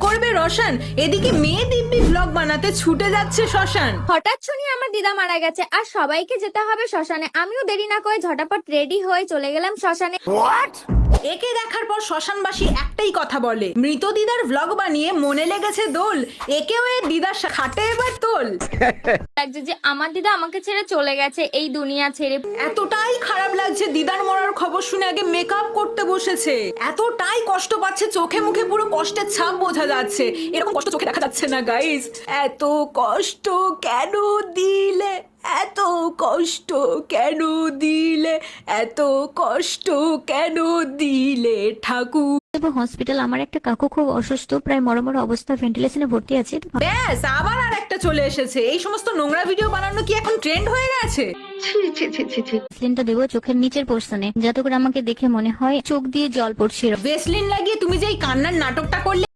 করবে রোশন, এদিকে মেয়ে দিব্যি ব্লগ বানাতে ছুটে যাচ্ছে শ্মশান। হঠাৎ শুনি আমার দিদা মারা গেছে আর সবাইকে যেতে হবে শ্মশানে। আমিও দেরি না করে ঝটাপট রেডি হয়ে চলে গেলাম শ্মশানে। একে দেখার পর শ্মশানবাসী একটাই কথা বলে, মৃত দিদার ব্লগ বানিয়ে মনে লেগেছে দোল, একেও এ দিদার খাটে এবার তোল। লাগছে যে আমার দিদা আমাকে ছেড়ে চলে গেছে এই দুনিয়া ছেড়ে। এতটাই খারাপ লাগছে, দিদার মরার খবর শুনে আগে মেকআপ করতে বসেছে। এতটাই কষ্ট পাচ্ছে, চোখে মুখে পুরো কষ্টের ছাপ বোঝা যাচ্ছে। এরকম কষ্ট চোখে দেখা যাচ্ছে না গাইস। এত কষ্ট কেন দিলে, এত কষ্ট কেন দিলে, এত কষ্ট কেন দিলে ঠাকুর। হসপিটাল আমার একটা কাকু খুব অসুস্থ, প্রায় মরমর অবস্থা, ভেন্টিলেশনে ভর্তি আছে। ব্যাস আবার আর একটা চলে এসেছে। এই সমস্ত নোংরা ভিডিও বানানো কি এখন ট্রেন্ড হয়ে গেছে? ভ্যাসলিনটা দেবো চোখের নিচের পোর্শনে, যাতে করে আমাকে দেখে মনে হয় চোখ দিয়ে জল পড়ছিল। ভেসলিন লাগিয়ে তুমি যে এই কান্নার নাটকটা করলে